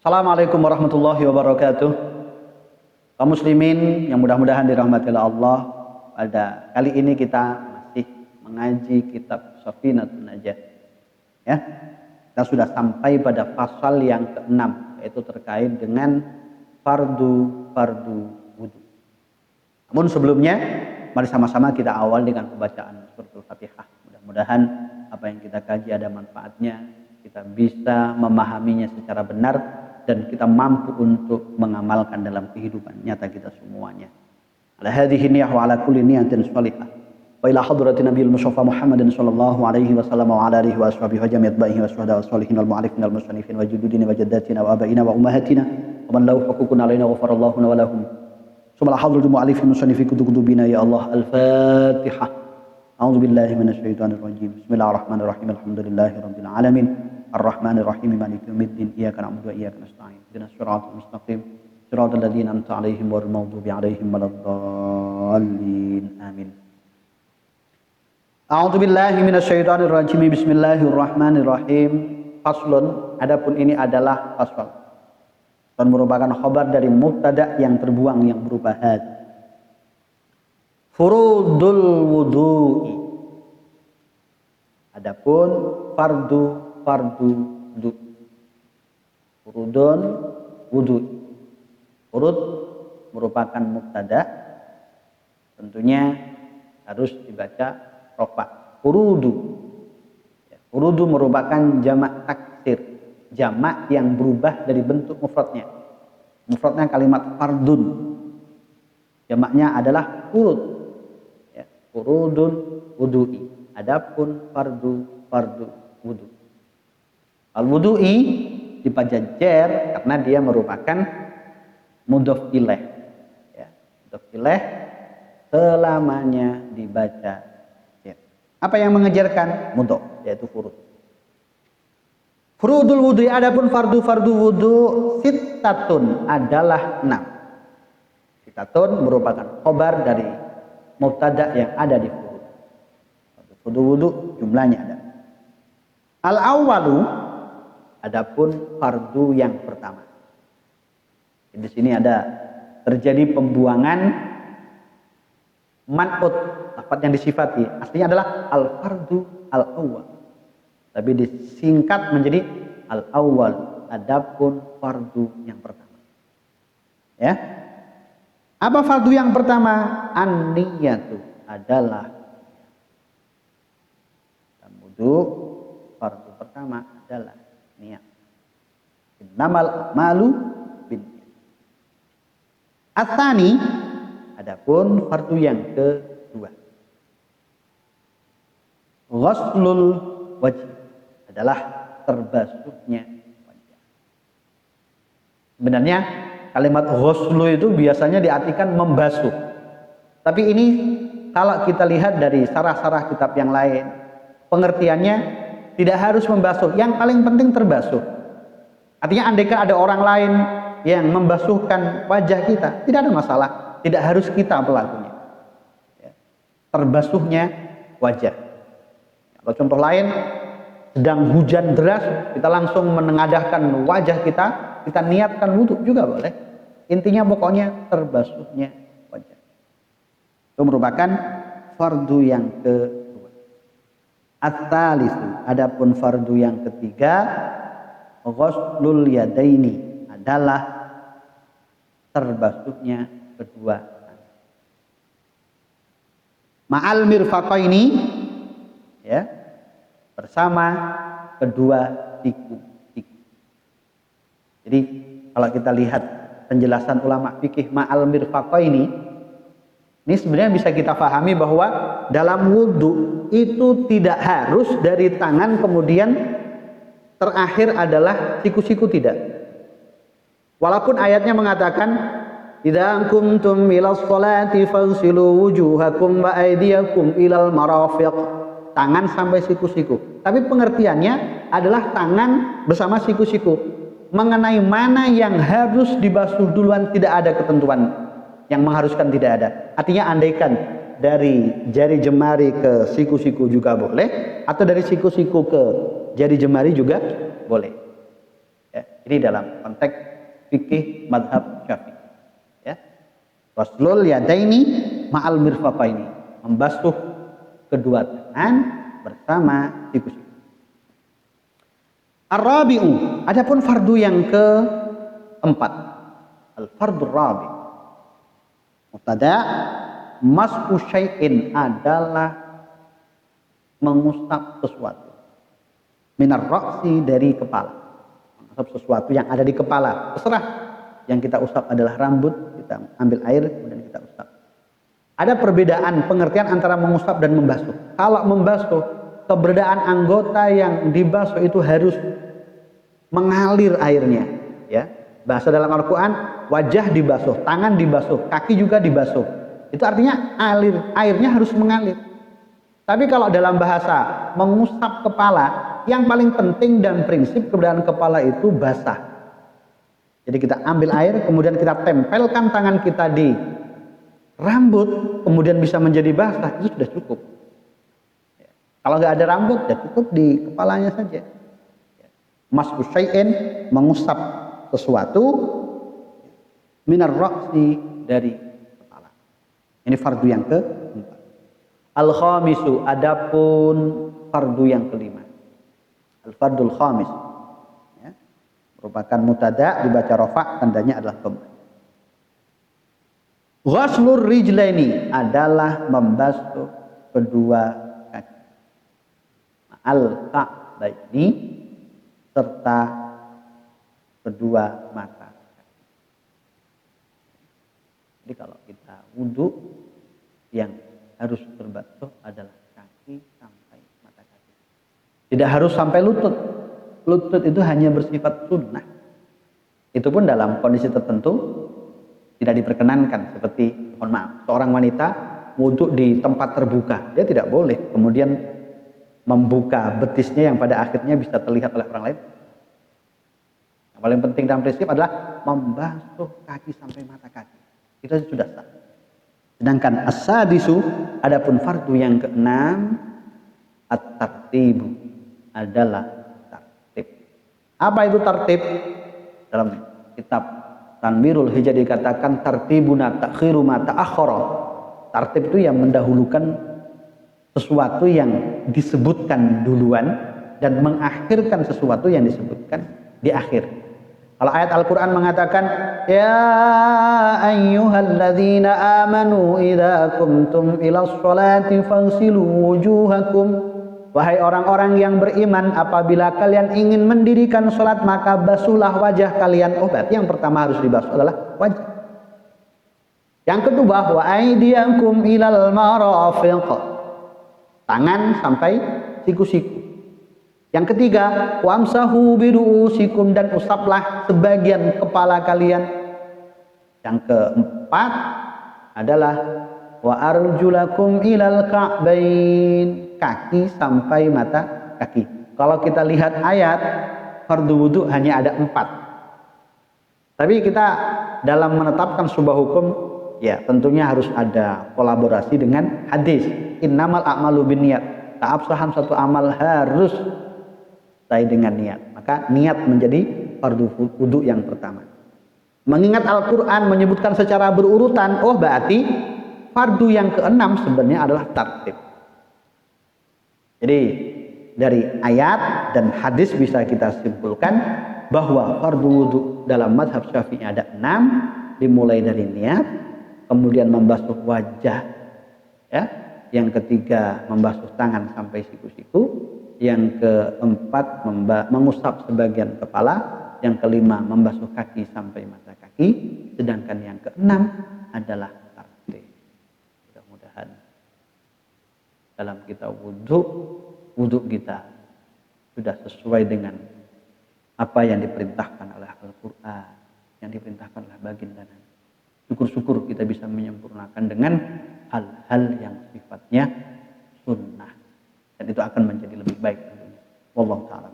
Assalamualaikum warahmatullahi wabarakatuh. Kaum muslimin yang mudah-mudahan dirahmati oleh Allah, pada kali ini kita masih mengaji kitab Safinatun Najah. Ya, kita sudah sampai pada pasal yang ke-6, yaitu terkait dengan fardu wudu. Namun sebelumnya, mari sama-sama kita awal dengan pembacaan suratul Fatihah. Mudah-mudahan apa yang kita kaji ada manfaatnya, kita bisa memahaminya secara benar, dan kita mampu untuk mengamalkan dalam kehidupan nyata kita semuanya. Ala hadhihi niyyah wa ala kulli niyatin shalihah. Wa ila hadratin nabiyil mustafa Muhammadin sallallahu alaihi wasallam wa ala alihi wa ashabihi wa jami'at ba'ihi wa syuhada wa shalihin wal mu'arifin wal musannifin wa jududina wa jaddatina wa abaina wa ummahatina wa man lahu huququn alaina ghafarallahu wa lahum. Subhana hadratul mu'allifin musannifi kutubina ya Allah. Al-Fatihah. A'udzu billahi minasyaitonir rajim. Bismillahirrahmanirrahim. Alhamdulillahirabbil alamin. Ar-Rahmanir Rahim Maliki Yaumiddin. Iyyaka na'budu wa iyyaka nasta'in. Ihdinas siratal mustaqim. Siratal ladzina an'amta 'alaihim ghairil maghdubi 'alaihim waladdallin. Amin. A'udzu billahi minasyaitonir rajim. Bismillahirrahmanirrahim. Faslun, adapun ini adalah fasal. Dan merupakan khabar dari mubtada yang terbuang yang berupa had. Furudul wudu'i. Adapun fardu wudu. Furudun wudu. Furud merupakan mubtada, tentunya harus dibaca rofa. Furudu. Furudu merupakan jamak taksir, jamak yang berubah dari bentuk mufradnya. Mufradnya kalimat fardun, jamaknya adalah furud. Furudun wudu'i. Adapun fardu wudu. Al-wudu'i dipajajer karena dia merupakan mudhof ilaih. Mudhof ilaih selamanya dibaca. Apa yang mengejarkan? Mudhof, yaitu furud. Furudul wudu'i, adapun fardu wudu sittatun adalah 6. Sittatun merupakan khobar dari mubtada yang ada di furud. Fardu wudu jumlahnya ada. Al-awwalu, adapun fardu yang pertama. Di sini ada terjadi pembuangan man'ut, lafaz yang disifati aslinya adalah al-fardu al-awwal, tapi disingkat menjadi al-awwal, adapun fardu yang pertama. Ya. Apa fardu yang pertama? An-niyatu adalah wudu. Fardu pertama adalah niat. Innamal a'malu binniyat. At-tsani, adapun fardu yang kedua. Ghuslul wajh adalah terbasuhnya wajah. Sebenarnya kalimat ghuslu itu biasanya diartikan membasuh. Tapi ini kalau kita lihat dari sarah-sarah kitab yang lain, pengertiannya tidak harus membasuh, yang paling penting terbasuh. Artinya andaikan ada orang lain yang membasuhkan wajah kita, tidak ada masalah, tidak harus kita pelakunya. Terbasuhnya wajah. Kalau contoh lain, sedang hujan deras, kita langsung menengadahkan wajah kita niatkan wudu juga boleh. Intinya pokoknya terbasuhnya wajah. Itu merupakan fardu yang kedua. At-talisu, adapun fardu yang ketiga, ghuslul yadaini adalah terbasuhnya kedua tangan. Ma'al mirfaqaini, ya, bersama kedua siku. Jadi kalau kita lihat penjelasan ulama fikih ma'al mirfaqaini, ini sebenarnya bisa kita pahami bahwa dalam wudhu itu tidak harus dari tangan kemudian terakhir adalah siku-siku, tidak. Walaupun ayatnya mengatakan idza kuntum ilas sholati faghsilu wujuhakum wa aydiyakum ilal marafiq, tangan sampai siku-siku. Tapi pengertiannya adalah tangan bersama siku-siku. Mengenai mana yang harus dibasuh duluan tidak ada ketentuan yang mengharuskan, tidak ada. Artinya andaikan dari jari jemari ke siku-siku juga boleh, atau dari siku-siku ke jari jemari juga boleh. Ya, ini dalam konteks fikih madhab Syafi'i. Ya. Ghuslul yadaini ma'al mirfaqaini, membasuh kedua tangan bersama siku-siku. Ar-rabi'u, adapun fardu yang keempat. Al-fardur rabi'. Mubtada, mas'u syai'in adalah mengusap sesuatu. Minar ra'si, dari kepala. Mengusap sesuatu yang ada di kepala. Terserah. Yang kita usap adalah rambut, kita ambil air kemudian kita usap. Ada perbedaan pengertian antara mengusap dan membasuh. Kalau membasuh, keberadaan anggota yang dibasuh itu harus mengalir airnya, ya. Bahasa dalam Al-Qur'an, wajah dibasuh, tangan dibasuh, kaki juga dibasuh. Itu artinya airnya harus mengalir. Tapi kalau dalam bahasa mengusap kepala, yang paling penting dan prinsip keberadaan kepala itu basah. Jadi kita ambil air, kemudian kita tempelkan tangan kita di rambut, kemudian bisa menjadi basah, itu sudah cukup. Ya. Kalau nggak ada rambut, ya cukup di kepalanya saja. Ya. Mas'u syai'in, mengusap sesuatu, minar ra'si, dari kepala. Ini fardu yang keempat. Al-khamisu, adapun fardu yang kelima. Al-fardul khamis. Ya. Merupakan mutada, dibaca rafa', tandanya adalah dhamma. Ghuslur rijlaini adalah membasuh kedua kaki. Al-ka'baini, serta kedua mata. Jadi kalau kita wudu, yang harus berbasuh adalah kaki sampai mata kaki. Tidak harus sampai lutut. Lutut itu hanya bersifat sunnah. Itu pun dalam kondisi tertentu tidak diperkenankan, seperti mohon maaf, seorang wanita wudu di tempat terbuka, dia tidak boleh kemudian membuka betisnya yang pada akhirnya bisa terlihat oleh orang lain. Yang paling penting dalam prinsip adalah membasuh kaki sampai mata kaki. Itu sudah sah. Sedangkan as-sadisu, adapun fardu yang keenam, at-tartibu, adalah tartib. Apa itu tartib? Dalam kitab Tanwirul Hijaz dikatakan tartibuna ta'khiru ma ta'akhkhara. Tartib itu yang mendahulukan sesuatu yang disebutkan duluan dan mengakhirkan sesuatu yang disebutkan di akhir. Kalau ayat Al-Qur'an mengatakan, ya ayyuhalladzina amanu idza qumtum ilas sholati faghsilu wujuhakum. Wahai orang-orang yang beriman, apabila kalian ingin mendirikan sholat, maka basuhlah wajah kalian. Oh, berarti yang pertama harus dibasuh adalah wajah. Yang kedua, wa aydiyakum ilal marafiq, tangan sampai siku-siku. Yang ketiga, wamsahu biru'usikum, dan usaplah sebagian kepala kalian. Yang keempat adalah wa arjulakum ilal ka'bain, kaki sampai mata kaki. Kalau kita lihat ayat fardu wudu hanya ada 4. Tapi kita dalam menetapkan sebuah hukum, ya tentunya harus ada kolaborasi dengan hadis. Innamal a'malu binniyat. Keabsahan satu amal harus sesuai dengan niat. Maka niat menjadi fardu wudu yang pertama. Mengingat Al-Quran menyebutkan secara berurutan, oh berarti fardu yang keenam sebenarnya adalah tartib. Jadi dari ayat dan hadis bisa kita simpulkan bahwa fardu wudu dalam mazhab Syafi'i ada 6, dimulai dari niat, kemudian membasuh wajah, ya. Yang ketiga membasuh tangan sampai siku-siku, yang keempat mengusap sebagian kepala, yang kelima membasuh kaki sampai mata kaki, sedangkan yang keenam adalah tartib. Mudah-mudahan dalam kita wudu kita sudah sesuai dengan apa yang diperintahkan oleh Al-Quran, yang diperintahkan oleh baginda Nabi. Syukur-syukur kita bisa menyempurnakan dengan hal-hal yang sifatnya sunnah, dan itu akan menjadi lebih baik tentunya. Wallahu ta'ala.